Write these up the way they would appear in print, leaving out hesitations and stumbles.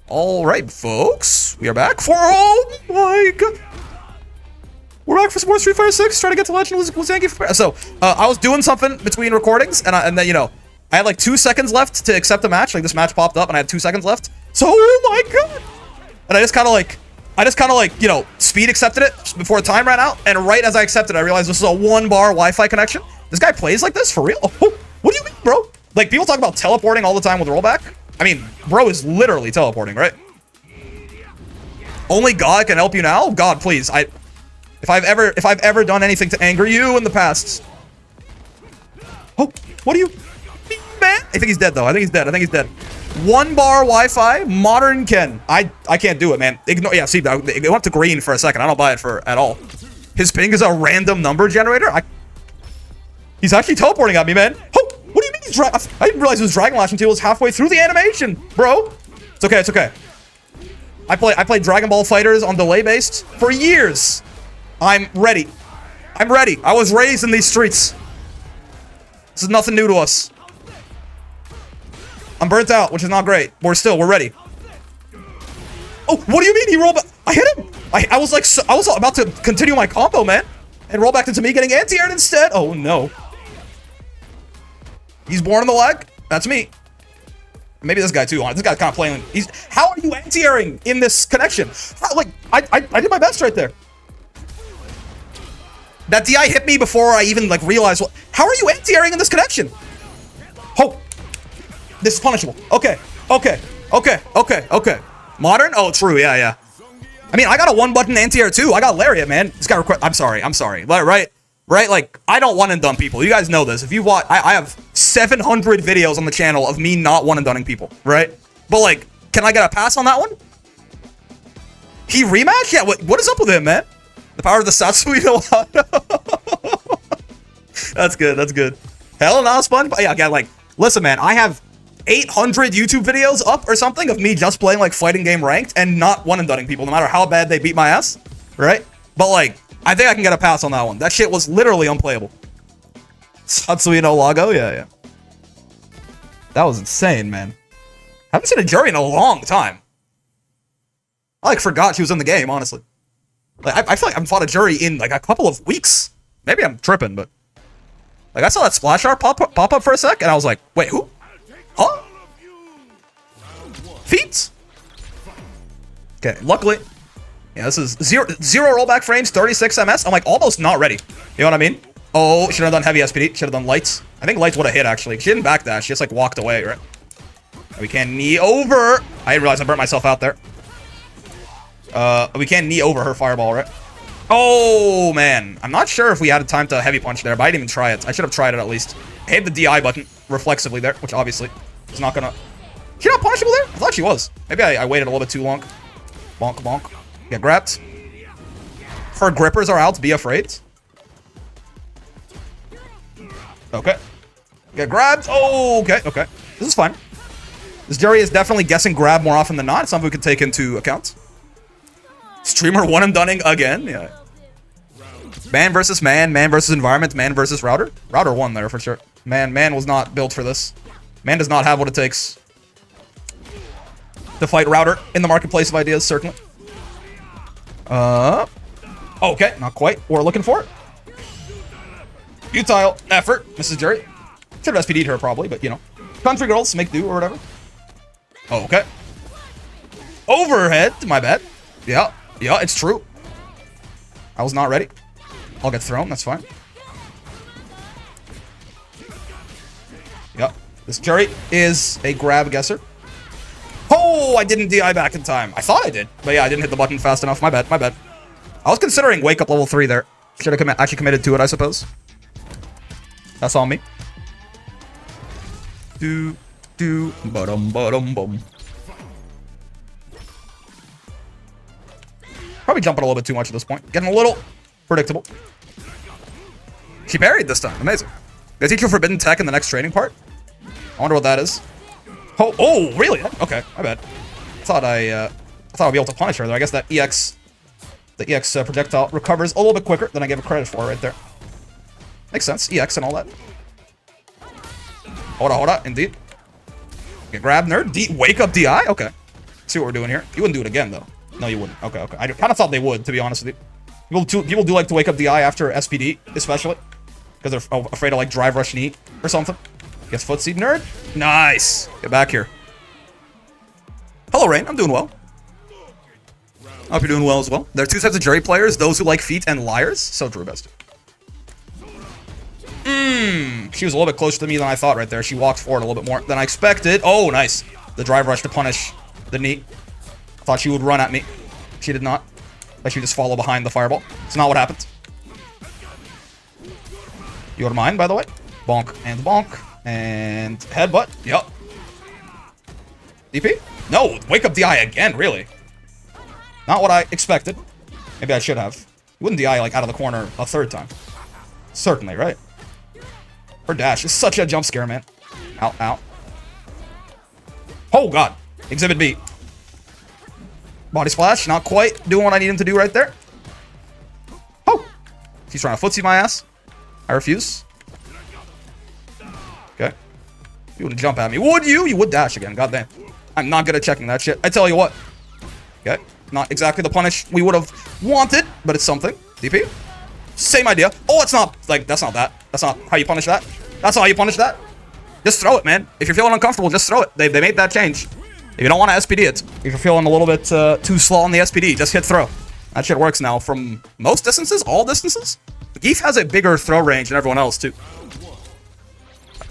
All right, folks, we are back for, oh my god, we're back for some more Street Fighter 6, trying to get to Legend with Zangief. So, I was doing something between recordings, and then, you know, I had like 2 seconds left to accept the match. Like, this match popped up, and I had 2 seconds left. So, oh my god! And I just kind of like, you know, speed accepted it before the time ran out, and right as I accepted it, I realized this is a 1-bar Wi-Fi connection. This guy plays like this, for real? Oh, what do you mean, bro? Like, people talk about teleporting all the time with rollback. I mean, bro is literally teleporting, right? Only God can help you now? God, please. If I've ever done anything to anger you in the past. Oh, what do you mean, man? I think he's dead, though. I think he's dead. 1-bar Wi-Fi, modern Ken. I can't do it, man. Ignore. Yeah, see, it went to green for a second. I don't buy it for at all. His ping is a random number generator. He's actually teleporting at me, man. Oh, what do you mean he's I didn't realize it was Dragon Lash until it was halfway through the animation, bro. It's okay. It's okay. I played Dragon Ball Fighters on delay based for years. I'm ready. I'm ready. I was raised in these streets. This is nothing new to us. I'm burnt out, which is not great. We're ready. Oh, what do you mean he rolled back? I hit him. I was like, I was about to continue my combo, man, and roll back into me getting anti-aired instead. Oh no. He's born in the leg. That's me. Maybe this guy too. This guy's kind of playing. How are you anti-airing in this connection? Like, I did my best right there. That DI hit me before I even like realized what. How are you anti-airing in this connection? Oh, this is punishable. Okay. Modern? Oh, true. Yeah. I mean, I got a 1-button anti-air too. I got Lariat, man. This guy request. I'm sorry. Right? Like, I don't one and done people. You guys know this. If you watch, I have 700 videos on the channel of me not one and dunning people, right? But like, can I get a pass on that one? He rematched? Yeah. What is up with him, man? The power of the Satsui no Hana. That's good. Hell, not fun. But yeah, again, like, listen, man. I have 800 YouTube videos up or something of me just playing like fighting game ranked and not one and dunning people, no matter how bad they beat my ass, right? But like, I think I can get a pass on that one. That shit was literally unplayable. Satsui no Lago? Yeah. That was insane, man. I haven't seen a Juri in a long time. I like forgot she was in the game, honestly. Like, I feel like I haven't fought a Juri in like a couple of weeks. Maybe I'm tripping, but like I saw that splash art pop up for a sec, and I was like, wait, who? Huh? Feet? Okay, luckily. Yeah, this is zero rollback frames, 36 MS. I'm like almost not ready. You know what I mean? Oh, should have done heavy SPD. Should have done lights. I think lights would have hit actually. She didn't backdash. She just like walked away, right? We can't knee over. I didn't realize I burnt myself out there. We can't knee over her fireball, right? Oh man, I'm not sure if we had time to heavy punch there, but I didn't even try it. I should have tried it at least. I hit the DI button reflexively there, which obviously is not gonna. She not punishable there? I thought she was. Maybe I waited a little bit too long. Bonk. Get grabbed. Her grippers are out. Be afraid. Okay. Get grabbed. Oh, okay. This is fine. This Juri is definitely guessing grab more often than not. It's something we can take into account. Streamer one and dunning again. Yeah. Man versus man versus environment, man versus router. Router won there for sure. Man was not built for this. Man does not have what it takes to fight router in the marketplace of ideas, certainly. Okay, not quite. We're looking for it. Futile effort, Mrs. Juri. Should have SPD'd her probably, but you know. Country girls make do or whatever. Okay. Overhead, my bad. Yeah, it's true. I was not ready. I'll get thrown, that's fine. Yep. This Juri is a grab guesser. Oh, I didn't DI back in time. I thought I did, but yeah, I didn't hit the button fast enough. My bad. I was considering wake up level 3 there. Should have actually committed to it, I suppose. That's on me. Bum. Probably jumping a little bit too much at this point. Getting a little predictable. She parried this time. Amazing. They teach you forbidden tech in the next training part. I wonder what that is. Oh, really? Okay, my bad. I thought I'd be able to punish her there. I guess that the EX projectile recovers a little bit quicker than I gave it credit for right there. Makes sense. EX and all that. Hold on, indeed. Get grabbed, nerd. Wake up DI? Okay. See what we're doing here. You wouldn't do it again, though. No, you wouldn't. Okay, okay. I kind of thought they would, to be honest with you. People do like to wake up DI after SPD, especially. Because they're afraid to, like, drive rush knee or something. Guess footseed nerd? Nice! Get back here. Hello, Rain. I'm doing well. I hope you're doing well as well. There are two types of Juri players. Those who like feet and liars. So true, bestie. She was a little bit closer to me than I thought right there. She walked forward a little bit more than I expected. Oh, nice. The drive rush to punish the knee. Thought she would run at me. She did not. But she would just follow behind the fireball. It's not what happened. You are mine, by the way. Bonk and bonk. And headbutt. Yup. DP? No, wake up DI again, really. Not what I expected. Maybe I should have. You wouldn't DI, like, out of the corner a third time. Certainly, right? Her dash is such a jump scare, man. Ow, ow. Oh, God. Exhibit B. Body splash. Not quite doing what I need him to do right there. Oh. He's trying to footsie my ass. I refuse. Okay. You wouldn't jump at me, would you? You would dash again. Goddamn. I'm not good at checking that shit. I tell you what. Okay. Not exactly the punish we would have wanted, but it's something. DP. Same idea. Oh, it's not. Like, that's not that. That's not how you punish that. That's not how you punish that. Just throw it, man. If you're feeling uncomfortable, just throw it. They made that change. If you don't want to SPD it, if you're feeling a little bit too slow on the SPD, just hit throw. That shit works now from most distances, all distances. Zangief has a bigger throw range than everyone else, too.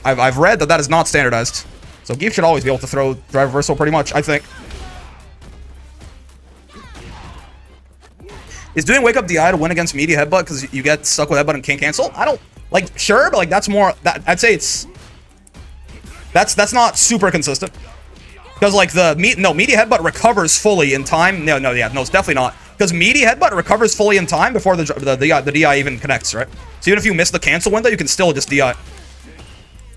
I've read that is not standardized. So Zangief should always be able to throw drive reversal pretty much, I think. Is doing wake up DI to win against meaty headbutt because you get stuck with headbutt and can't cancel? I don't, like, sure, but like that's more, I'd say it's, that's not super consistent. Because like meaty headbutt recovers fully in time. No, it's definitely not. Because meaty headbutt recovers fully in time before the DI even connects, right? So even if you miss the cancel window, you can still just DI.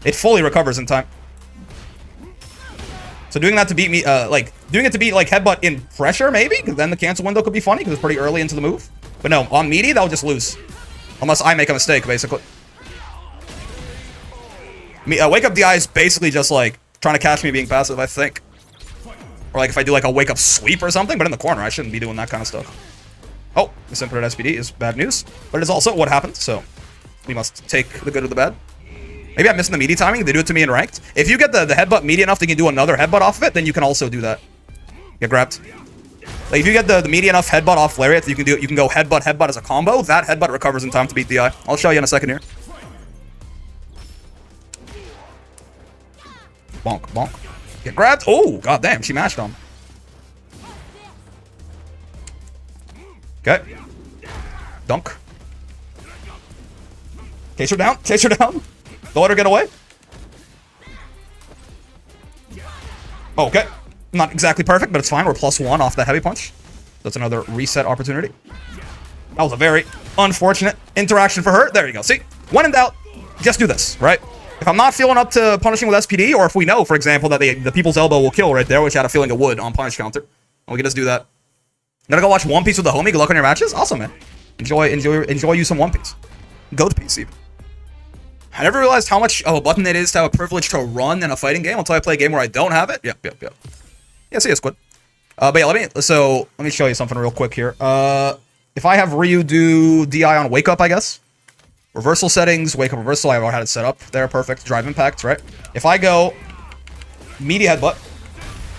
It fully recovers in time. So doing that to beat me, doing it to beat like headbutt in pressure, maybe, because then the cancel window could be funny because it's pretty early into the move. But no, on meaty, that'll just lose, unless I make a mistake, basically. Wake up DI is basically just like trying to catch me being passive, I think, or like if I do like a wake up sweep or something, but in the corner, I shouldn't be doing that kind of stuff. Oh, this input at SPD is bad news, but it is also what happened. So we must take the good with the bad. Maybe I'm missing the meaty timing. They do it to me in ranked. If you get the headbutt meaty enough, they can do another headbutt off of it. Then you can also do that. Get grabbed. Like if you get the meaty enough headbutt off lariat, you can do it. You can go headbutt as a combo. That headbutt recovers in time to beat the eye. I'll show you in a second here. Bonk, bonk. Get grabbed. Oh, goddamn, she mashed on. Okay. Dunk. Chase her down. Chase her down. Don't let her get away. Okay. Not exactly perfect, but it's fine. We're +1 off the heavy punch. That's another reset opportunity. That was a very unfortunate interaction for her. There you go. See? When in doubt, just do this, right? If I'm not feeling up to punishing with SPD, or if we know, for example, that the people's elbow will kill right there, which I had a feeling it would on punish counter, we can just do that. Gonna go watch One Piece with the homie. Good luck on your matches. Awesome, man. Enjoy you some One Piece. Go to PC. I never realized how much of a button it is to have a privilege to run in a fighting game until I play a game where I don't have it. Yep. Yeah, see you, Squid. But yeah, let me show you something real quick here. If I have Ryu do DI on wake up, I guess. Reversal settings, wake up reversal, I had it set up there, perfect. Drive impact, right? If I go meaty headbutt.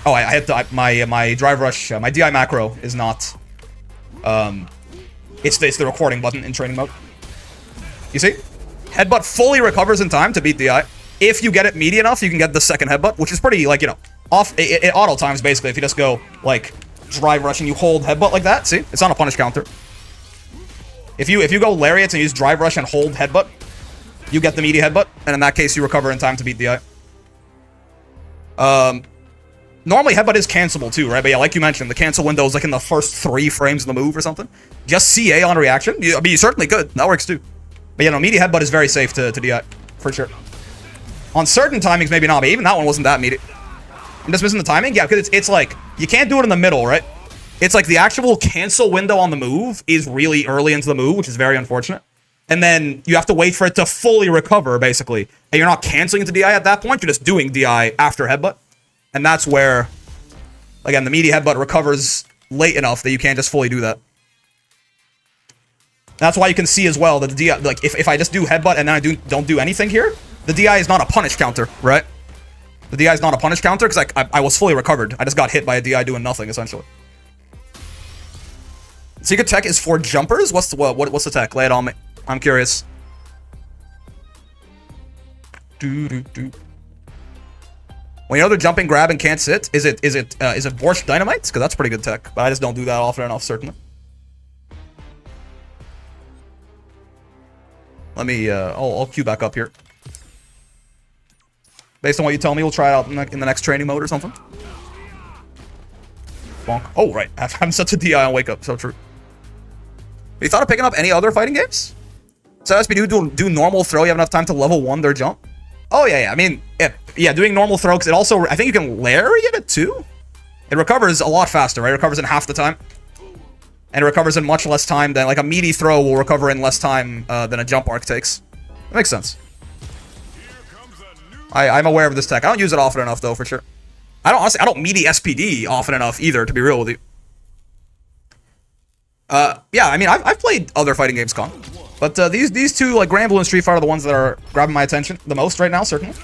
Oh, I had to, my drive rush, my DI macro is not, it's the recording button in training mode. You see? Headbutt fully recovers in time to beat DI. If you get it meaty enough, you can get the second headbutt, which is pretty, like, you know, off, it auto times, basically, if you just go, like, drive rush and you hold headbutt like that, see? It's not a punish counter. If you go lariats and use drive rush and hold headbutt, you get the meaty headbutt, and in that case, you recover in time to beat DI. Normally, headbutt is cancelable, too, right? But yeah, like you mentioned, the cancel window is, like, in the first 3 frames of the move or something. Just CA on reaction. I mean, you certainly could. That works, too. But yeah, no, meaty headbutt is very safe to DI, for sure. On certain timings, maybe not, but even that one wasn't that meaty. I'm just missing the timing? Yeah, because it's like, you can't do it in the middle, right? It's like the actual cancel window on the move is really early into the move, which is very unfortunate. And then you have to wait for it to fully recover, basically. And you're not canceling into DI at that point, you're just doing DI after headbutt. And that's where Again, the meaty headbutt recovers late enough that you can't just fully do that. That's why you can see as well that the DI, like, if I just do headbutt and then I don't do anything here, the DI is not a punish counter, right? The DI is not a punish counter because I was fully recovered. I just got hit by a DI doing nothing, essentially. Secret tech is for jumpers? What's the tech? Lay it on me. I'm curious. When you know they're jumping, grab, and can't sit, is it Borscht Dynamites? Because that's pretty good tech, but I just don't do that often enough, certainly. Let me, I'll queue back up here. Based on what you tell me, we'll try it out in the next training mode or something. Bonk. Oh, right. I'm such a DI on Wake Up. So true. Have you thought of picking up any other fighting games? So SPD do normal throw, you have enough time to level 1 their jump? Oh, yeah. I mean, yeah, doing normal throw, because it also, I think you can lariat it too? It recovers a lot faster, right? It recovers in half the time. And it recovers in much less time than, like, a meaty throw will recover in less time than a jump arc takes. That makes sense. I'm aware of this tech. I don't use it often enough, though, for sure. Honestly, I don't meaty SPD often enough, either, to be real with you. Yeah, I mean, I've played other fighting games, Con. But these two, like Granblue and Street Fighter, are the ones that are grabbing my attention the most right now, certainly.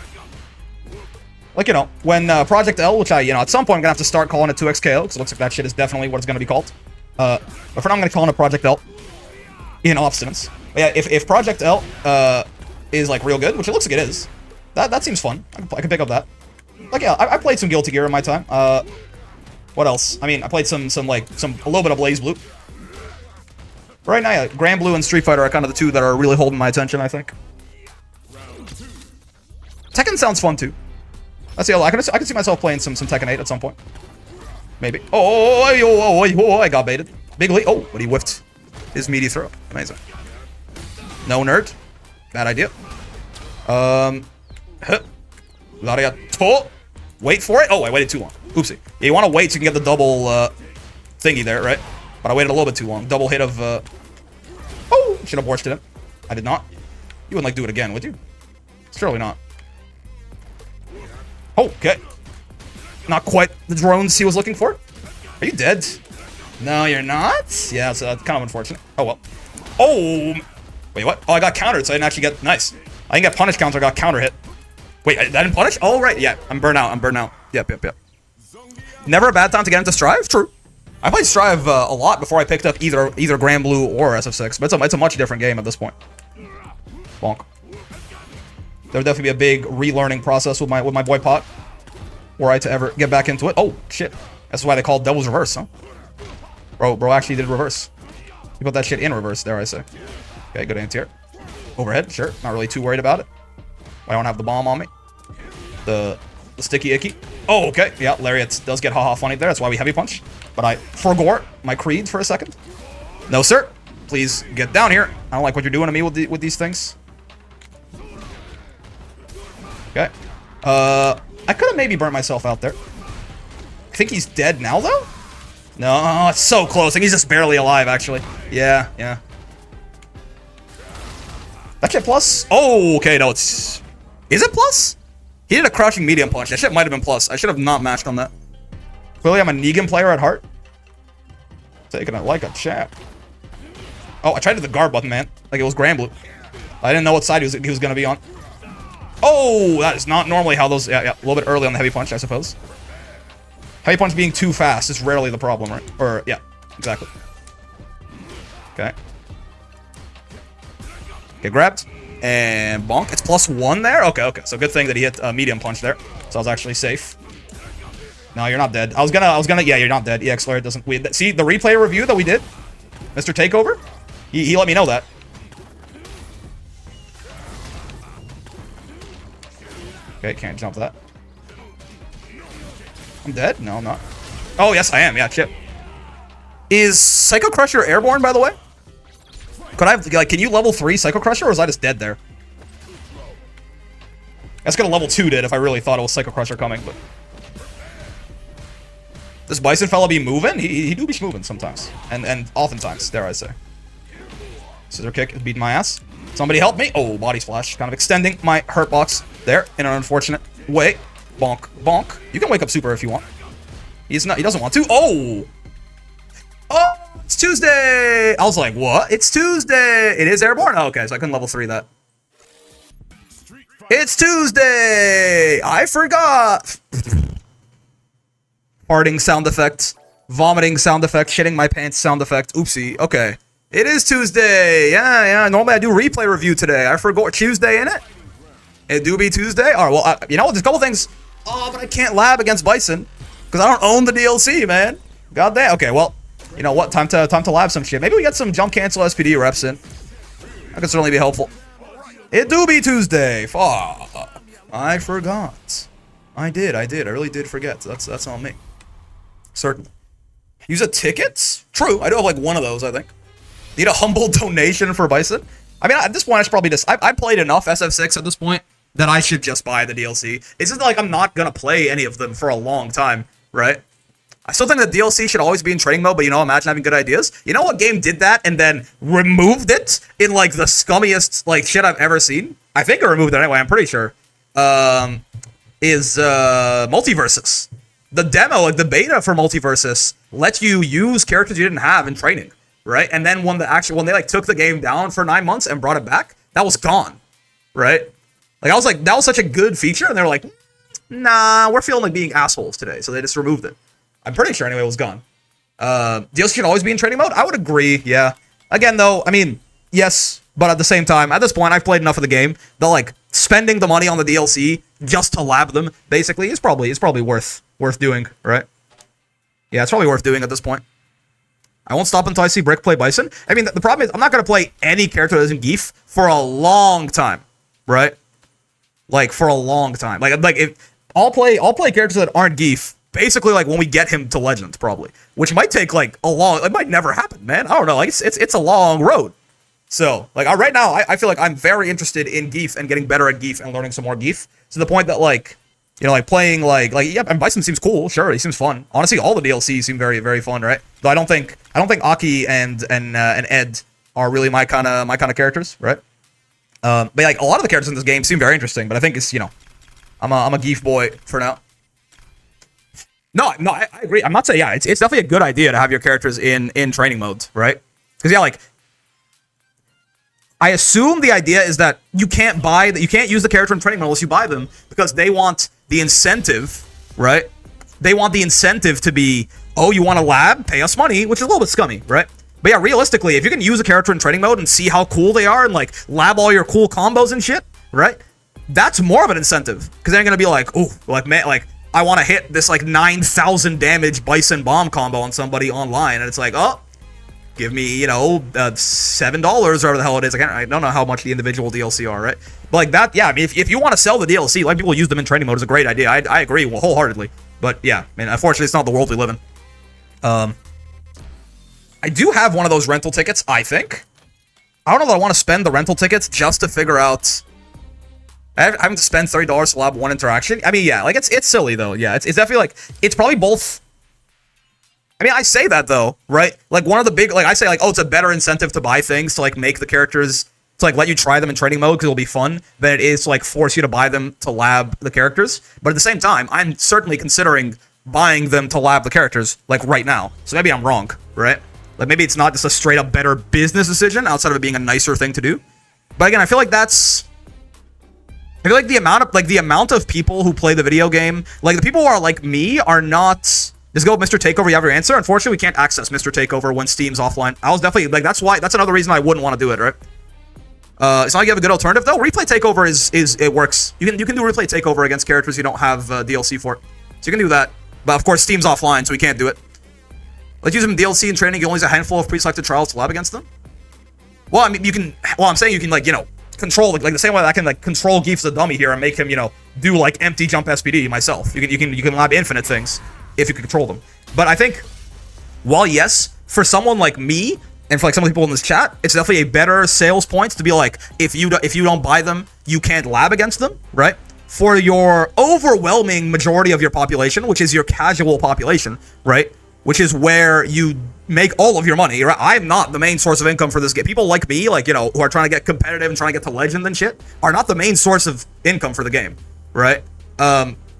Like, you know, when Project L, which I, at some point I'm gonna have to start calling it 2XKO, because it looks like that shit is definitely what it's gonna be called. But for now I'm gonna call it Project L. In obstinance. But yeah, if Project L is like real good, which it looks like it is, that seems fun. I can pick up that. Like, yeah, I played some Guilty Gear in my time. What else? I mean, I played a little bit of Blaze Blue. Right now, yeah, Granblue and Street Fighter are kind of the two that are really holding my attention, I think. Tekken sounds fun, too. Let's see, I can see myself playing some Tekken 8 at some point. Maybe. Oh, I got baited. Bigly. Oh, but he whiffed his meaty throw. Amazing. No nerd. Bad idea. Lariato. Wait for it. Oh, I waited too long. Oopsie. Yeah, you want to wait so you can get the double thingy there, right? But I waited a little bit too long. Double hit of, oh! Should have borsted it. I did not. You wouldn't, like, do it again, would you? Surely not. Okay. Not quite the drones he was looking for. Are you dead? No, you're not? Yeah, so that's kind of unfortunate. Oh, well. Oh! Wait, what? Oh, I got countered, so I didn't actually get... Nice. I didn't get punish counter, I got counter hit. Wait, I didn't punish? Oh, right. Yeah, I'm burnt out. Yep. Never a bad time to get into Strive? True. I played Strive a lot before I picked up either Granblue or SF6, but it's a much different game at this point. Bonk. There would definitely be a big relearning process with my boy Pot, were I to ever get back into it. Oh shit, that's why they call it Devil's Reverse, huh? Bro actually did reverse. He put that shit in reverse, dare I say. Okay, good anti-air. Overhead, sure. Not really too worried about it. I don't have the bomb on me. The sticky icky. Oh, okay. Yeah, Lariat does get haha funny there. That's why we heavy punch. But I forgore my creed for a second. No, sir. Please get down here. I don't like what you're doing to me with these things. Okay. I could have maybe burnt myself out there. I think he's dead now, though? No, it's so close. I think he's just barely alive, actually. Yeah. That shit plus? Oh, okay, no, it's... Is it plus? He did a crouching medium punch. That shit might have been plus. I should have not matched on that. Clearly, I'm a Negan player at heart. Taking it like a champ. Oh, I tried to the guard button, man. Like it was Granblue. I didn't know what side he was going to be on. Oh, that is not normally how those... Yeah, a little bit early on the heavy punch, I suppose. Heavy punch being too fast is rarely the problem, right? Or, yeah, exactly. Okay. Get grabbed. And bonk. It's +1 there? Okay. So good thing that he hit a medium punch there. So I was actually safe. No, you're not dead. I was gonna, yeah, you're not dead. EX Lair doesn't, see, the replay review that we did? Mr. Takeover? He let me know that. Okay, can't jump that. I'm dead? No, I'm not. Oh, yes, I am. Yeah, chip. Is Psycho Crusher airborne, by the way? Could I, like, can you level 3 Psycho Crusher, or was I just dead there? That's gonna level 2 did if I really thought it was Psycho Crusher coming, but... This Bison fella be moving? He do be moving sometimes. And oftentimes, dare I say. Scissor kick is beating my ass. Somebody help me. Oh, body splash. Kind of extending my hurt box there in an unfortunate way. Bonk. You can wake up super if you want. He's not. He doesn't want to. Oh! Oh! It's Tuesday! I was like, what? It's Tuesday! It is airborne? Oh, okay, so I couldn't level 3 that. It's Tuesday! I forgot! Farting sound effect. Vomiting sound effect. Shitting my pants sound effect. Oopsie. Okay. It is Tuesday! Yeah. Normally I do replay review today. I forgot Tuesday in it. It do be Tuesday? Alright, well, you know, there's a couple things. Oh, but I can't lab against Bison. Because I don't own the DLC, man. God damn. Okay, well, you know what? Time to lab some shit. Maybe we get some jump cancel SPD reps in. That could certainly be helpful. It do be Tuesday. Fuck. I forgot. I did. I really did forget. That's on me. Certainly. Use a ticket? True. I do have like one of those, I think. Need a humble donation for Bison? I mean, at this point, I should probably just... I played enough SF6 at this point that I should just buy the DLC. It's just like I'm not gonna play any of them for a long time, right? I still think the DLC should always be in training mode, but you know, imagine having good ideas. You know what game did that and then removed it in like the scummiest like shit I've ever seen? I think it removed it anyway, I'm pretty sure. Is Multiversus. The demo, like the beta for Multiversus, lets you use characters you didn't have in training, right? And then when they like took the game down for 9 months and brought it back, that was gone, right? Like I was like, that was such a good feature, and they were like, nah, we're feeling like being assholes today, so they just removed it. I'm pretty sure anyway it was gone. DLC should always be in training mode? I would agree, yeah. Again though, I mean, yes, but at the same time, at this point, I've played enough of the game that like spending the money on the DLC just to lab them, basically, is probably worth doing, right? Yeah, it's probably worth doing at this point. I won't stop until I see Brick play Bison. I mean, the problem is I'm not gonna play any character that isn't Geef for a long time, right? Like for a long time. Like if I'll play characters that aren't Geef basically like when we get him to Legends, probably, which might take like a long. It might never happen, man. I don't know. Like it's a long road. So like right now, I feel like I'm very interested in Geef and getting better at Geef and learning some more Geef to the point that like, you know, like playing like yeah, and Bison seems cool. Sure, he seems fun. Honestly, all the DLCs seem very very fun, right? Though I don't think Aki and Ed are really my kind of characters, right? But like a lot of the characters in this game seem very interesting. But I think it's, you know, I'm a Geef boy for now. No, I agree. I'm not saying, yeah, it's definitely a good idea to have your characters in training modes, right? Because yeah, like I assume the idea is that you can't use the character in training mode unless you buy them, because they want the incentive, right? They want the incentive to be, oh, you want a lab? Pay us money, which is a little bit scummy, right? But yeah, realistically, if you can use a character in training mode and see how cool they are and like lab all your cool combos and shit, right? That's more of an incentive, because they're gonna be like, oh, like man, like I want to hit this like 9,000 damage Bison bomb combo on somebody online, and it's like, oh, give me, you know, $7 or whatever the hell it is. I don't know how much the individual DLC are, right? But like that, yeah. I mean, if you want to sell the DLC, like people use them in training mode, is a great idea. I agree wholeheartedly. But yeah, I mean, unfortunately, it's not the world we live in. I do have one of those rental tickets, I think. I don't know that I want to spend the rental tickets just to figure out... having to spend $30 to lab one interaction. I mean, yeah, like it's silly though. Yeah, it's definitely like, it's probably both. I mean, I say that though, right? Like one of the big, like I say like, oh, it's a better incentive to buy things to like make the characters, to like let you try them in training mode because it'll be fun, than it is to like force you to buy them to lab the characters. But at the same time, I'm certainly considering buying them to lab the characters like right now. So maybe I'm wrong, right? Like maybe it's not just a straight up better business decision outside of it being a nicer thing to do. But again, I feel like that's... I feel like the amount of people who play the video game, like the people who are like me, are not. Just go with Mr. Takeover. You have your answer. Unfortunately, we can't access Mr. Takeover when Steam's offline. I was definitely like, that's another reason I wouldn't want to do it, right? It's not like you have a good alternative though. Replay Takeover it works. You can do Replay Takeover against characters you don't have DLC for, so you can do that. But of course, Steam's offline, so we can't do it. Let's use them in DLC and training. You only use a handful of pre-selected trials to lab against them. Well, I mean, you can. Well, I'm saying you can like, you know, control like the same way that I can like control Geef's the dummy here and make him, you know, do like empty jump SPD myself. You can lab infinite things if you can control them. But I think, while yes, for someone like me and for like some of the people in this chat, it's definitely a better sales point to be like, if you don't buy them, you can't lab against them, right? For your overwhelming majority of your population, which is your casual population, right? Which is where you make all of your money, right? I'm not the main source of income for this game. People like me, like, you know, who are trying to get competitive and trying to get to legend and shit, are not the main source of income for the game, right?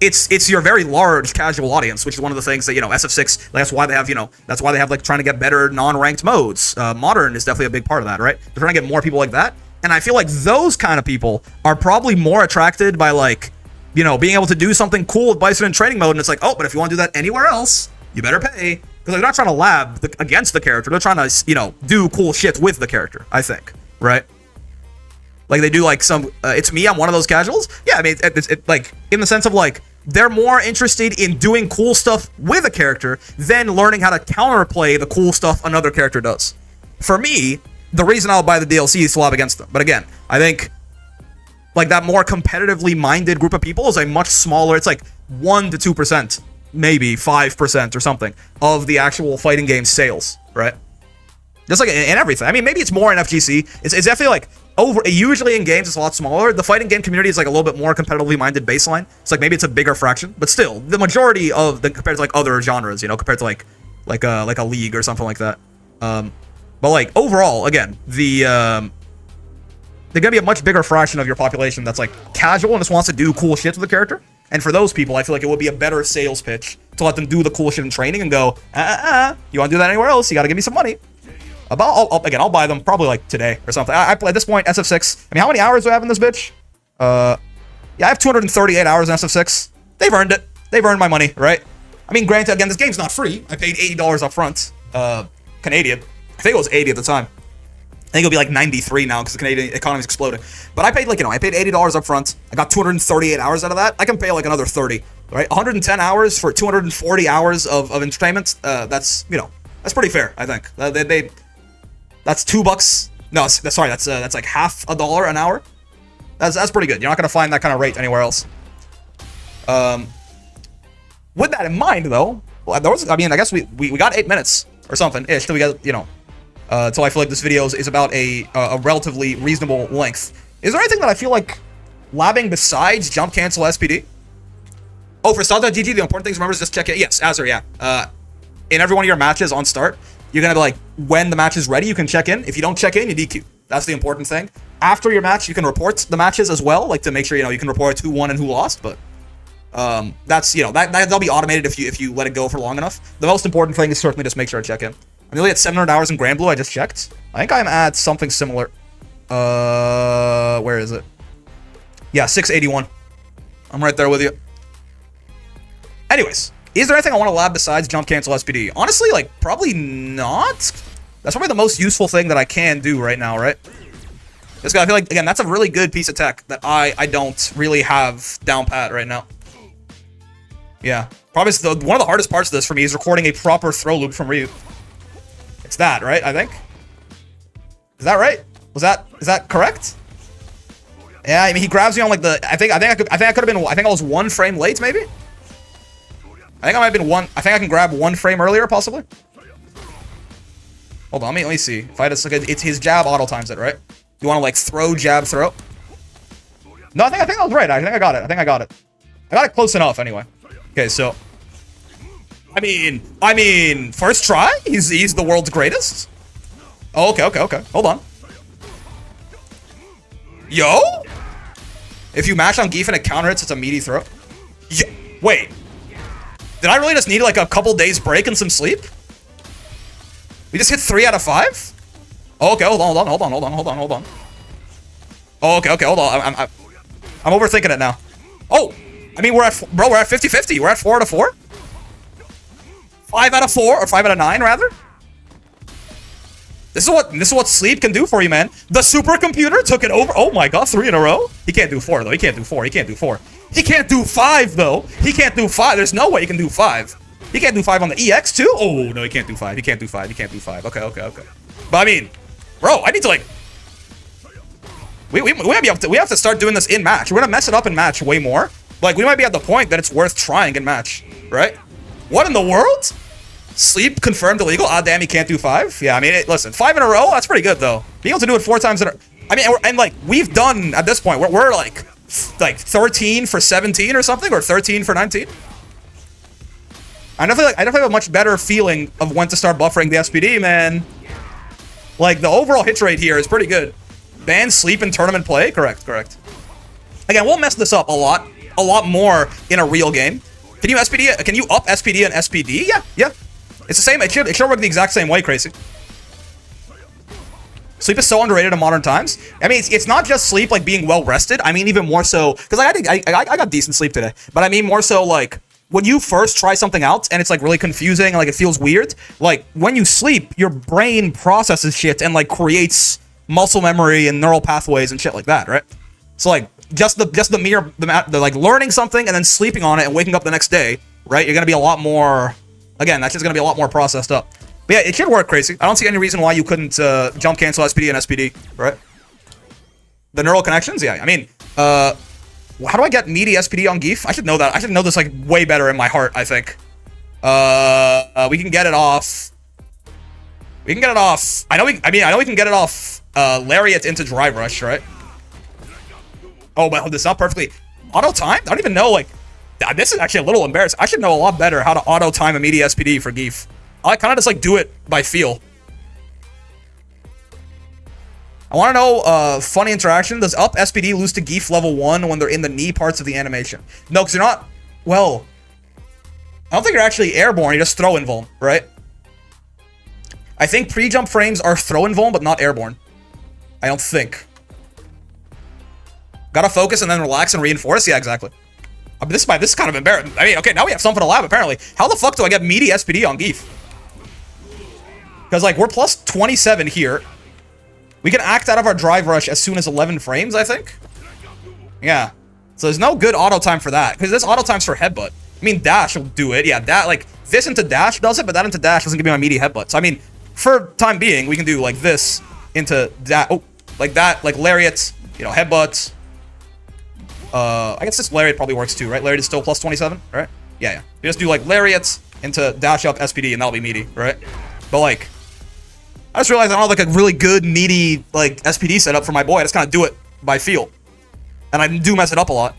it's your very large casual audience, which is one of the things that, you know, SF6, that's why they have, you know, that's why they have, like, trying to get better non-ranked modes. Modern is definitely a big part of that, right? They're trying to get more people like that. And I feel like those kind of people are probably more attracted by, like, you know, being able to do something cool with Bison in training mode. And it's like, oh, but if you want to do that anywhere else, you better pay. Because they're not trying to lab against the character. They're trying to, you know, do cool shit with the character, I think. Right? Like, they do, like, some... it's me, I'm one of those casuals. Yeah, I mean, it's like, in the sense of, like, they're more interested in doing cool stuff with a character than learning how to counterplay the cool stuff another character does. For me, the reason I'll buy the DLC is to lab against them. But again, I think, like, that more competitively minded group of people is a much smaller... It's like 1 to 2%, maybe 5% or something, of the actual fighting game sales, right? Just like in everything. I mean, maybe it's more in FGC. It's definitely, like... usually in games it's a lot smaller. The fighting game community is like a little bit more competitively minded baseline. It's like maybe it's a bigger fraction, but still the majority of the compared to like other genres, you know, compared to like a League or something like that. But like overall, again, they're gonna be a much bigger fraction of your population that's like casual and just wants to do cool shit with the character. And for those people, I feel like it would be a better sales pitch to let them do the cool shit in training and go, you want to do that anywhere else? You got to give me some money. I'll buy them probably like today or something. I play at this point SF6. I mean, how many hours do I have in this bitch? Yeah, I have 238 hours in SF6. They've earned it. They've earned my money, right? I mean, granted, again, this game's not free. I paid $80 up front, Canadian. I think it was 80 at the time. I think it'll be like 93 now because the Canadian economy's exploding. But I paid like, you know, I paid $80 up front. I got 238 hours out of that. I can pay like another 30, right? 110 hours for 240 hours of entertainment. That's, you know, that's pretty fair, I think. That's $2. No, sorry, that's like half a dollar an hour. That's pretty good. You're not gonna find that kind of rate anywhere else. With that in mind, though, well, I mean, I guess we got 8 minutes or something ish till we get, you know, till I feel like this video is about a relatively reasonable length. Is there anything that I feel like labbing besides jump cancel SPD? Oh, for start.gg, the important thing to remember is just check it. Yes, Azure, yeah. In every one of your matches on start, you're going to be like, when the match is ready, you can check in. If you don't check in, you DQ. That's the important thing. After your match, you can report the matches as well, like to make sure, you know, you can report who won and who lost, but that's, you know, that'll be automated if you let it go for long enough. The most important thing is certainly just make sure to check in. I'm nearly at 700 hours in Grand Blue, I just checked. I think I'm at something similar. Where is it? Yeah, 681. I'm right there with you. Anyways. Is there anything I want to lab besides jump cancel SPD? Honestly, like, probably not. That's probably the most useful thing that I can do right now, right? Just I feel like, again, that's a really good piece of tech that I don't really have down pat right now. Yeah. Probably one of the hardest parts of this for me is recording a proper throw loop from Ryu. It's that, right? I think. Is that right? Is that correct? Yeah, I mean, he grabs me on like the... I think I could have been... I think I was 1 frame late, maybe? I think I might have been I think I can grab 1 frame earlier, possibly. Hold on, let me see. If I just look at it's his jab auto times it, right? You want to like throw, jab, throw? No, I think I was right. I think I got it. I got it close enough anyway. Okay, so I mean, first try? He's the world's greatest? Oh, okay. Hold on. Yo? If you match on Zangief and it counter hits, it's a meaty throw. Wait. Did I really just need like a couple days break and some sleep? We just hit 3 out of 5? Oh, okay, hold on. Oh, okay, hold on. I'm overthinking it now. Oh, I mean, we're at 50-50. We're at 4 out of 4? 5 out of 4, or 5 out of 9, rather? This is what sleep can do for you, man. The supercomputer took it over. Oh my god, 3 in a row? He can't do 4, though. He can't do 4. He can't do 5, though. He can't do 5. There's no way he can do 5. He can't do 5 on the EX, too? Oh, no, he can't do 5. He can't do 5. Okay. But, I mean, bro, I need to, like... We have to start doing this in match. We're gonna mess it up in match way more. Like, we might be at the point that it's worth trying in match, right? What in the world? Sleep confirmed illegal? Ah, damn, he can't do 5? Yeah, I mean, listen, 5 in a row? That's pretty good, though. Being able to do it 4 times in a... I mean, and like, we've done, at this point, we're like 13 for 17 or something, or 13 for 19. I definitely have a much better feeling of when to start buffering the SPD, man. Like, the overall hit rate here is pretty good. Ban sleep in tournament play? Correct. Again, we'll mess this up a lot. a lot more in a real game. Can you SPD? Can you up SPD and SPD? Yeah, yeah. It's the same. It should work the exact same way, Crazy. Sleep is so underrated in modern times. I mean, it's not just sleep, like, being well-rested. I mean, even more so, because I got decent sleep today. But I mean more so, like, when you first try something out, and it's, like, really confusing, and, like, it feels weird, like, when you sleep, your brain processes shit and, like, creates muscle memory and neural pathways and shit like that, right? So, like, just the like, learning something and then sleeping on it and waking up the next day, right? You're gonna be a lot more, again, that's just gonna be a lot more processed up. But yeah, it should work, Crazy. I don't see any reason why you couldn't jump cancel SPD and SPD, right? The neural connections? Yeah, I mean, how do I get meaty SPD on Geef? I should know that. I should know this, like, way better in my heart, I think. We can get it off. We can get it off. I know we can get it off Lariat into Drive Rush, right? Oh, but this is not perfectly auto-timed? I don't even know, like, this is actually a little embarrassing. I should know a lot better how to auto-time a meaty SPD for Geef. I kind of just, like, do it by feel. I want to know, funny interaction. Does up SPD lose to Geef level 1 when they're in the knee parts of the animation? No, because you're not, well, I don't think you're actually airborne. You just throw invuln, right? I think pre-jump frames are throw invuln, but not airborne. I don't think. Gotta focus and then relax and reinforce? Yeah, exactly. I mean, this is kind of embarrassing. I mean, okay, now we have something to lab, apparently. How the fuck do I get meaty SPD on Geef? Because, like, we're plus 27 here. We can act out of our drive rush as soon as 11 frames, I think. Yeah. So there's no good auto time for that. Because this auto time's for headbutt. I mean, dash will do it. Yeah, that, like, this into dash does it, but that into dash doesn't give me my meaty headbutt. So, I mean, for time being, we can do, like, this into that. Oh, like that, like, lariat, you know, headbutt. I guess this lariat probably works too, right? Lariat is still plus 27, right? Yeah, yeah. You just do, like, lariats into dash up SPD, and that'll be meaty, right? But, like, I just realized I don't have, like, a really good, meaty, like, SPD setup for my boy. I just kind of do it by feel. And I do mess it up a lot.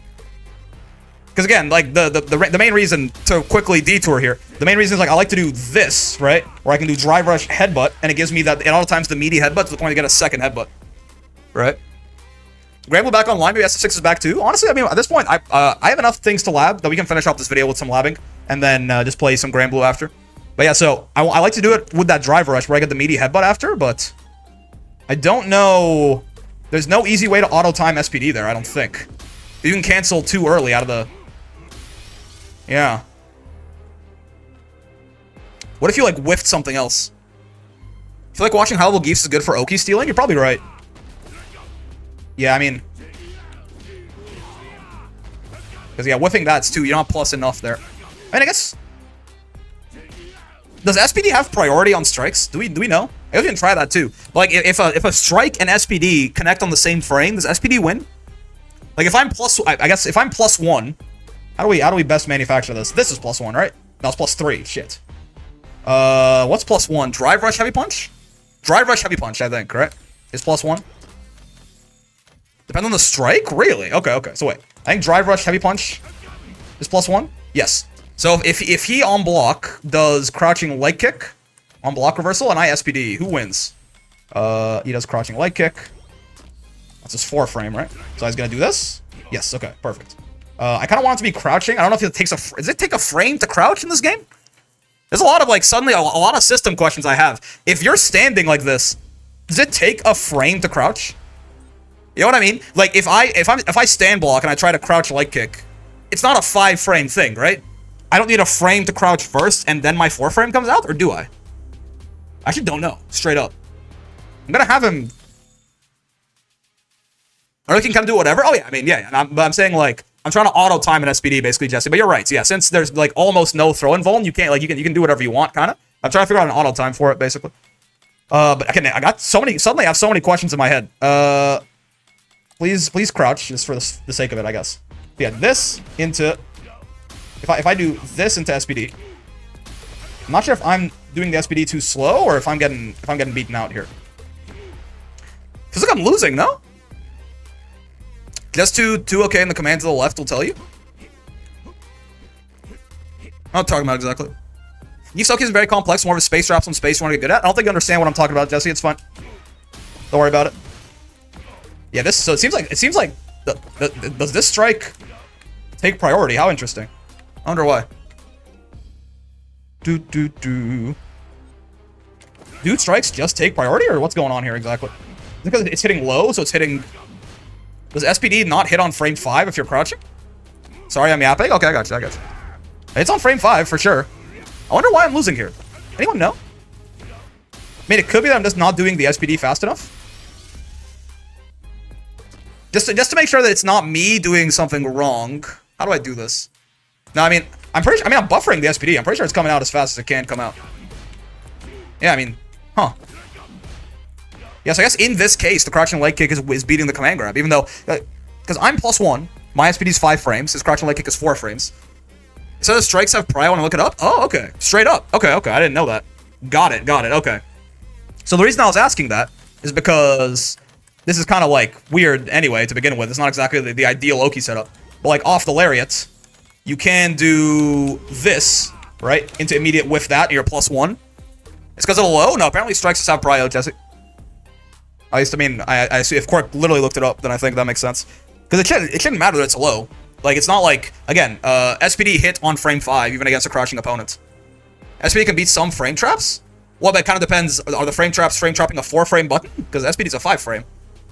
Because, again, like, the main reason, to quickly detour here, the main reason is, like, I like to do this, right? Where I can do drive rush headbutt, and it gives me that, and all the times the meaty headbutt to the point to get a second headbutt. Right? Gramble back online, maybe SF6 is back too. Honestly, I mean, at this point, I have enough things to lab that we can finish off this video with some labbing, and then just play some Granblue after. But yeah, so I like to do it with that drive rush where I get the meaty headbutt after, but I don't know. There's no easy way to auto time SPD there, I don't think. You can cancel too early out of the... Yeah. What if you, like, whiffed something else? I feel like watching high level Geefs is good for Oki stealing? You're probably right. Yeah, I mean... Because, yeah, whiffing that's too. You're not plus enough there. I mean, I guess... Does SPD have priority on strikes? Do we know? I guess we can try that too. Like, if a strike and SPD connect on the same frame, does SPD win? Like, if I'm plus... I guess if I'm plus 1... How do we best manufacture this? This is plus 1, right? No, it's plus 3. Shit. What's plus 1? Drive rush heavy punch? Drive rush heavy punch, I think, right? Is plus 1. Depends on the strike? Really? Okay, okay. So wait. I think drive rush heavy punch is plus 1? Yes. So if he on block does crouching leg kick, on block reversal, and I SPD, who wins? He does crouching leg kick. That's his 4 frame, right? So he's gonna do this? Yes, okay, perfect. I kind of want it to be crouching. I don't know if it takes a... Does it take a frame to crouch in this game? There's a lot of, like, suddenly a lot of system questions I have. If you're standing like this, does it take a frame to crouch? You know what I mean? Like, if I stand block and I try to crouch leg kick, it's not a 5 frame thing, right? I don't need a frame to crouch first and then my 4 frame comes out, or do I? I actually don't know, straight up. I'm gonna have him... Or he can kind of do whatever. Oh yeah, I mean, yeah. But I'm saying, like, I'm trying to auto time an SPD basically, Jesse. But you're right. Yeah, since there's, like, almost no throw invuln, you can't, like, you can do whatever you want, kind of. I'm trying to figure out an auto time for it, basically. But I got so many. Suddenly, I have so many questions in my head. Please crouch just for the sake of it, I guess. Yeah, this into... If I do this into SPD, I'm not sure if I'm doing the SPD too slow or if I'm getting beaten out here. Feels like I'm losing, no? Just two okay in the command to the left will tell you. I'm not talking about exactly. Yusoki is very complex, more of a space drop, some space you want to get good at. I don't think you understand what I'm talking about, Jesse. It's fine. Don't worry about it. Yeah, this. So it seems like does this strike take priority. How interesting. I wonder why. Dude, strikes just take priority, or what's going on here exactly? Is it because it's hitting low, so it's hitting... Does SPD not hit on frame 5 if you're crouching? Sorry, I'm yapping? Okay, I got you. It's on frame 5 for sure. I wonder why I'm losing here. Anyone know? I mean, it could be that I'm just not doing the SPD fast enough. Just to make sure that it's not me doing something wrong. How do I do this? No, I mean, I'm buffering the SPD. I'm pretty sure it's coming out as fast as it can come out. Yeah, I mean, huh. Yeah, so I guess in this case, the crouching leg kick is beating the command grab, even though, because I'm +1, my SPD is 5 frames, his crouching leg kick is 4 frames. So the strikes have prio when I look it up? Oh, okay. Straight up. Okay, I didn't know that. Got it, okay. So the reason I was asking that is because this is kind of like weird anyway to begin with. It's not exactly the ideal Oki setup. But like off the lariat, you can do this, right? Into immediate with that, and you're +1. It's because of the low? No, apparently strikes just have prio, Jesse. I see if Quark literally looked it up, then I think that makes sense. Because it shouldn't matter that it's low. Like, it's not like, again, SPD hit on frame 5, even against a crouching opponent. SPD can beat some frame traps? Well, that kind of depends. Are the frame traps frame trapping a 4-frame button? Because SPD is a 5-frame.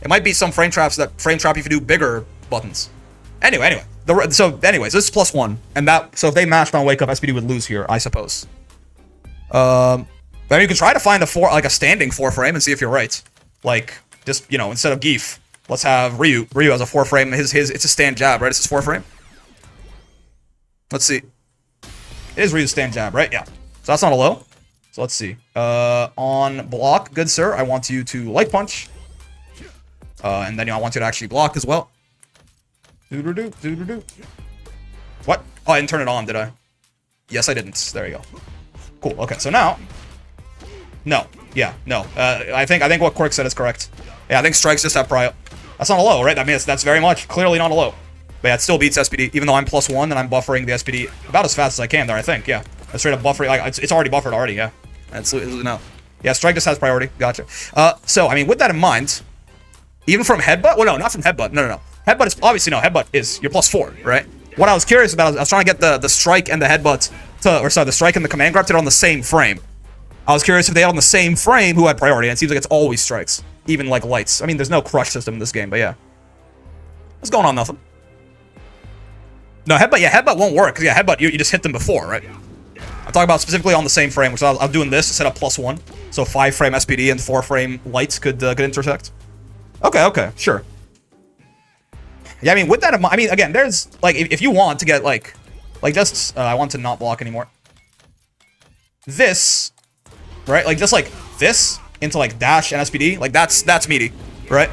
It might be some frame traps that frame trap if you do bigger buttons. Anyway. Anyways, this is +1. And so if they mashed on wake up, SPD would lose here, I suppose. I mean, you can try to find a standing 4-frame and see if you're right. Like, just, instead of Geef, let's have Ryu. Ryu has a 4-frame. It's a stand jab, right? It's his 4-frame. Let's see. It is Ryu's stand jab, right? Yeah. So that's not a low. So let's see. On block, good sir, I want you to light punch. And then I want you to actually block as well. What? Oh, I didn't turn it on, did I? Yes, I didn't. There you go. Cool. Okay, so now... No. Yeah, no. I think what Quirk said is correct. Yeah, I think strikes just have prio. That's not a low, right? I mean, that's very much clearly not a low. But yeah, it still beats SPD, even though I'm +1 and I'm buffering the SPD about as fast as I can there, I think, yeah. I'm straight up buffering, like, it's already buffered already, yeah. Absolutely, no. Yeah, strike just has priority, gotcha. So, I mean, with that in mind, even from headbutt? Well, no, not from headbutt, no. Headbutt is, obviously, no, headbutt is, you're +4, right? What I was curious about, I was trying to get the strike and the headbutt the strike and the command grab to hit on the same frame. I was curious if they had on the same frame who had priority, and it seems like it's always strikes. Even, like, lights. I mean, there's no crush system in this game, but yeah. What's going on, nothing? No, headbutt won't work, because, yeah, headbutt, you just hit them before, right? I'm talking about specifically on the same frame, which I'm doing this to set up +1. So 5-frame SPD and 4-frame lights could intersect. Okay, sure. Yeah, I mean, with that in mind, I mean, again, there's, like, if you want to get, like just, I want to not block anymore. This, right, like, just, like, this into, like, dash and SPD, like, that's meaty, right?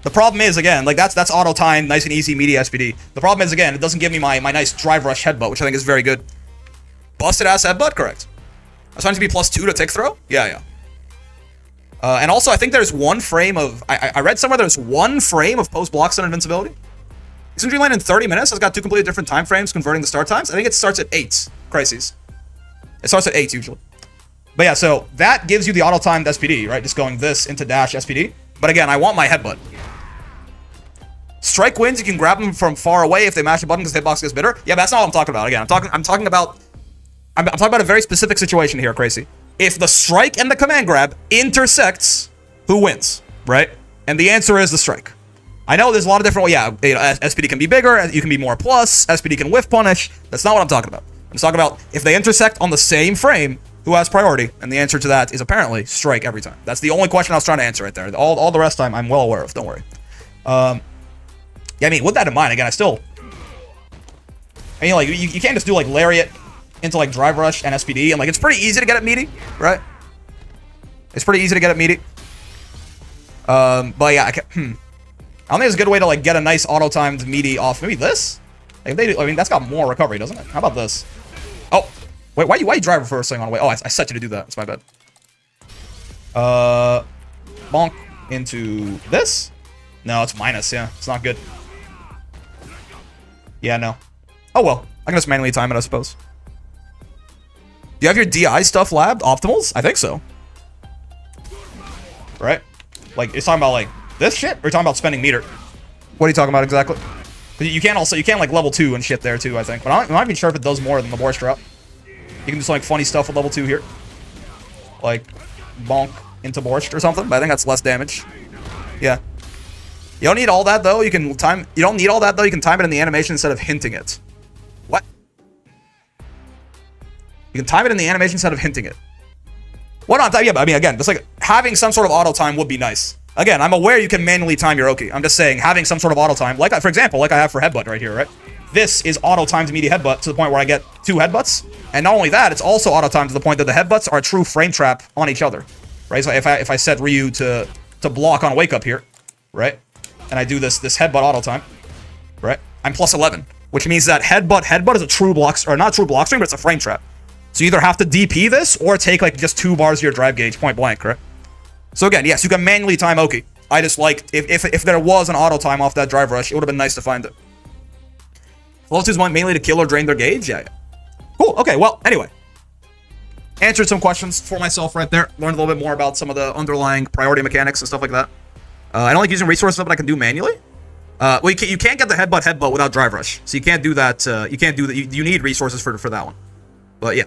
The problem is, again, like, that's auto-time, nice and easy, meaty SPD. The problem is, again, it doesn't give me my nice drive rush headbutt, which I think is very good. Busted ass headbutt, correct. I was trying to be +2 to tick throw? Yeah. And also, I think there's 1 frame of... I read somewhere there's 1 frame of post-block stun invincibility. Isn't Dreamland in 30 minutes? It's got 2 completely different time frames converting the start times. I think it starts at 8 crises. It starts at 8 usually. But yeah, so that gives you the auto-timed SPD, right? Just going this into dash SPD. But again, I want my headbutt. Strike wins, you can grab them from far away if they mash a button because the hitbox gets bitter. Yeah, but that's not what I'm talking about. Again, I'm talking about a very specific situation here, Crazy. If the strike and the command grab intersects, who wins, right? And the answer is the strike. I know there's a lot of different, SPD can be bigger, you can be more plus, SPD can whiff punish. That's not what I'm talking about. I'm just talking about if they intersect on the same frame, who has priority? And the answer to that is apparently strike every time. That's the only question I was trying to answer right there. All the rest I'm well aware of, don't worry. Yeah, I mean, with that in mind, again, like, you can't just do, like, lariat into, like, drive rush and SPD, and, like, it's pretty easy to get it meaty, right? It's pretty easy to get it meaty. But, yeah, I don't think there's a good way to, like, get a nice auto-timed meaty off. Maybe this? Like, if they do, I mean, that's got more recovery, doesn't it? How about this? Oh, wait, why you drive reversing on the way? Oh, I set you to do that. It's my bad. Bonk into this? No, it's minus, yeah. It's not good. Yeah, no. Oh, well. I can just manually time it, I suppose. Do you have your DI stuff labbed? Optimals? I think so. Right? Like, you're talking about, like, this shit? Or you're talking about spending meter? What are you talking about exactly? You can also, you can like level 2 and shit there too, I think. But I'm not even sure if it does more than the Borscht drop. You can do some like funny stuff with level 2 here. Like, bonk into Borscht or something, but I think that's less damage. Yeah. You don't need all that though, you can time, you don't need all that though, you can time it in the animation instead of hinting it. What? You can time it in the animation instead of hinting it. What on time? Yeah, but I mean, again, just like having some sort of auto time would be nice. Again, I'm aware you can manually time your Oki. I'm just saying having some sort of auto time, like for example, like I have for headbutt right here, right? This is auto timed immediate headbutt to the point where I get 2 headbutts, and not only that, it's also auto timed to the point that the headbutts are a true frame trap on each other, right? So if I set Ryu to block on wake up here, right, and I do this headbutt auto time, right, I'm plus 11, which means that headbutt is a true block, or not true block string, but it's a frame trap. So you either have to DP this or take like just 2 bars of your drive gauge point blank, correct? So again, yes, you can manually time Oki. I just like, if there was an auto time off that drive rush, it would have been nice to find it. Level 2's mainly to kill or drain their gauge? Yeah. Cool, okay, well, anyway. Answered some questions for myself right there. Learned a little bit more about some of the underlying priority mechanics and stuff like that. I don't like using resources, but I can do manually. Well, you can't get the headbutt without drive rush. So you can't do that, you can't do that. You need resources for that one. But yeah.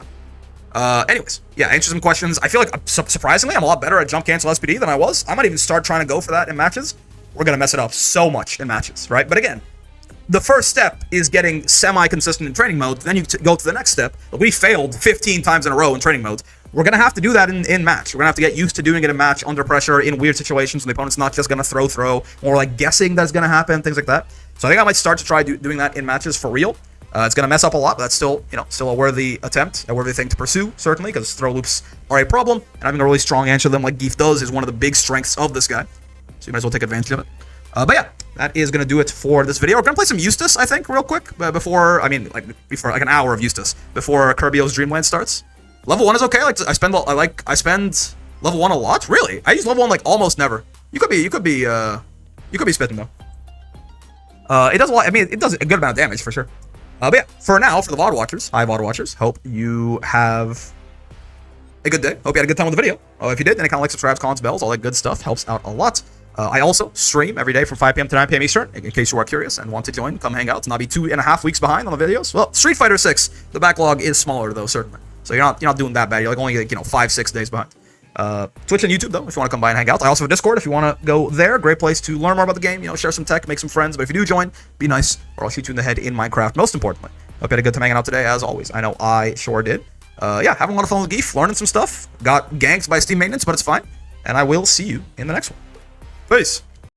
Anyways, yeah, answer some questions. I feel like, surprisingly, I'm a lot better at jump cancel SPD than I was. I might even start trying to go for that in matches. We're going to mess it up so much in matches, right? But again, the first step is getting semi-consistent in training mode. Then you go to the next step. We failed 15 times in a row in training mode. We're going to have to do that in match. We're going to have to get used to doing it in match, under pressure, in weird situations when the opponent's not just going to throw, or like guessing that's going to happen, things like that. So I think I might start to try doing that in matches for real. It's going to mess up a lot, but that's still, still a worthy attempt, a worthy thing to pursue, certainly, because throw loops are a problem, and having a really strong answer to them like Geef does is one of the big strengths of this guy. So you might as well take advantage of it. But yeah, that is going to do it for this video. We're going to play some Eustace, I think, real quick, before like an hour of Eustace, before Kirby's Dreamland starts. Level 1 is okay. I spend level 1 a lot. Really? I use level 1 like almost never. You could be spitting though. It does a lot. I mean, it does a good amount of damage for sure. But yeah, for now, for the VOD watchers, hi VOD watchers, hope you have a good day. Hope you had a good time with the video. If you did, then kind of like, subscribe, comments, bells, all that good stuff helps out a lot. I also stream every day from 5 p.m. to 9 p.m. Eastern, in case you are curious and want to join, come hang out, and I'll be 2.5 weeks behind on the videos. Well, Street Fighter 6, the backlog is smaller though, certainly. So you're not doing that bad. You're like only 5-6 days behind. Twitch and YouTube though, if you want to come by and hang out. I also have a Discord if you want to go there. Great place to learn more about the game, share some tech, make some friends. But if you do join, be nice, or I'll shoot you in the head in Minecraft. Most importantly, hope you had a good time hanging out today, as always. I know I sure did. Yeah, having a lot of fun with Geef, learning some stuff. Got ganked by Steam Maintenance, but it's fine. And I will see you in the next one. Peace.